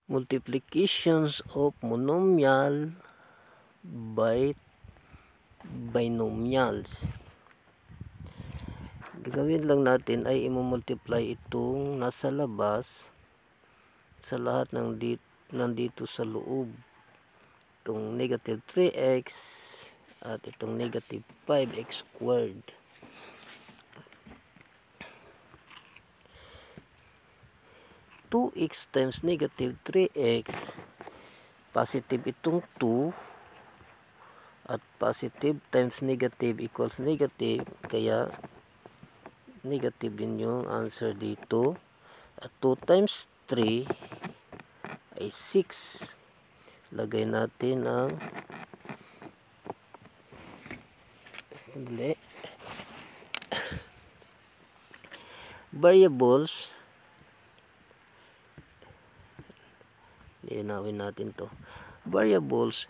Multiplications of monomial by binomials. Gagawin lang natin ay i-multiply itong nasa labas sa lahat ng nandito sa loob. Itong negative 3x at itong negative 5x squared. Two x times negative 3x, positive itong 2, at positive times negative equals negative, kaya negative din yung answer dito. At 2 times 3 ay 6. Lagay natin ang variables. Linawin natin to. Variables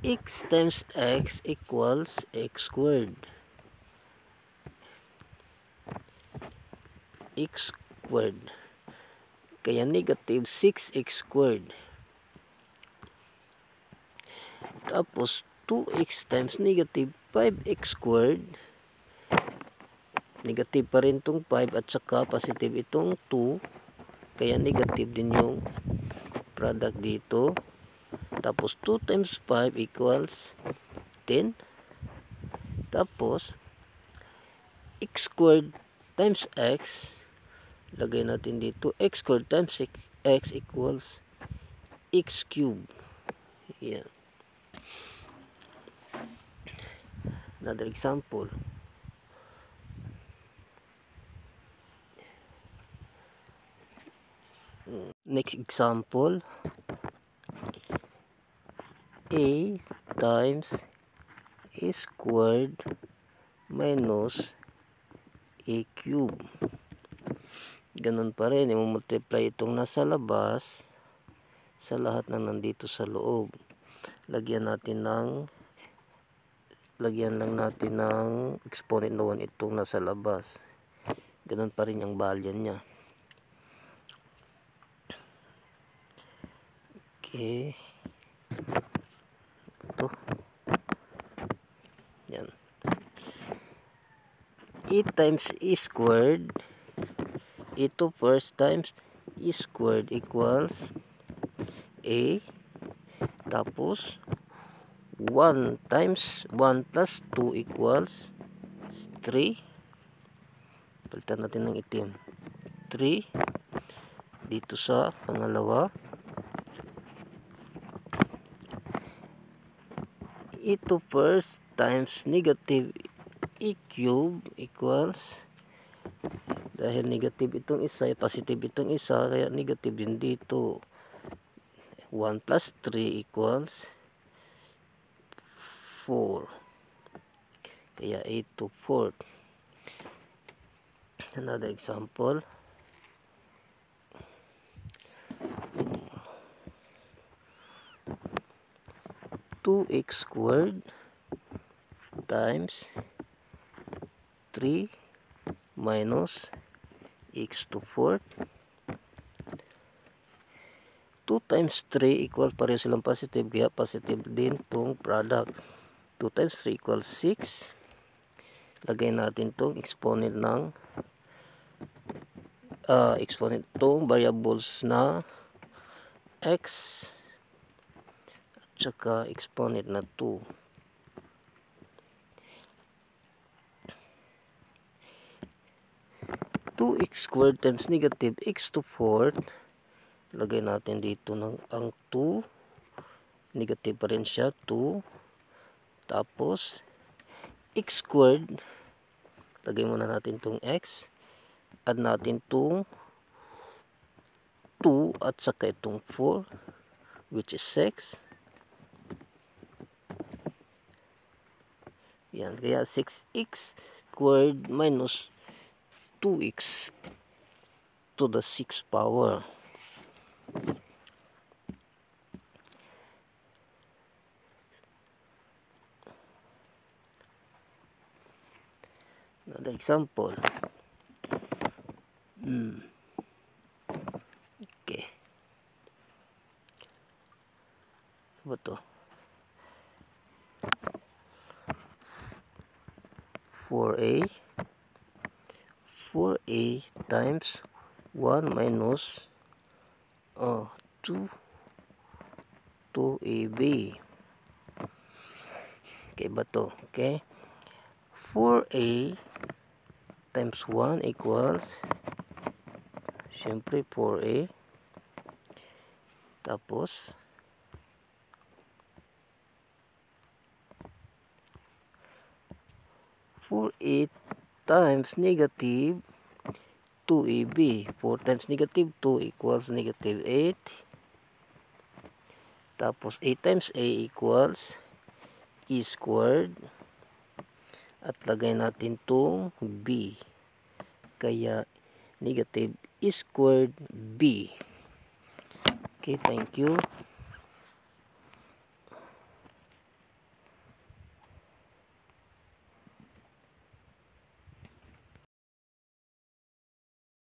x times x equals x squared. X squared. Kaya negative 6x squared. Tapos 2x times negative 5x squared. Negative pa rin itong 5 at saka positive itong 2. Kaya negative din yung product dito. Tapos 2 times 5 equals 10. Tapos x squared times x, lagay natin dito, x squared times x equals x cubed. Yan. Another example. Next example, a times a squared minus a cube. Ganun pa rin, i-multiply itong nasa labas sa lahat ng nandito sa loob. Lagyan lang natin ng exponent na 1 itong nasa labas. Ganun pa rin yung value niya. Okay. Ito. Yan. A times a squared. Ito first times a squared equals a. Tapos 1 times 1 plus 2 equals 3. Palitan natin ng itim. 3. Dito sa pangalawa. Ito first times negative a cube equals, dahil negative itong isa, positive itong isa, kaya negative din dito. 1 plus 3 equals 4. Kaya 8 to 4. Another example. Two x squared times 3 minus x to 4. 2 times 3 equals, pareho silang positive, kaya positive din itong product. 2 times 3 equals 6. Lagay natin itong exponent ng exponent itong variables na x at saka exponent na 2. Two x squared times negative x to 4. Lagay natin dito ng ang 2. Negative pa rin siya, 2. Tapos x squared, lagay muna natin itong x. Add natin itong 2 at saka itong 4, which is 6. Yan, kaya 6x squared minus 2x to the 6th power. Another example. Okay. Ano ba to? 4a 4a times 1 minus 2 2ab. Okay ba to? Okay. 4a times 1 equals syempre 4a, tapos 4a times negative 2ab. 4 times negative 2 equals negative 8. Tapos a times a equals e squared. At lagay natin tong b. Kaya negative e squared b. Okay, thank you.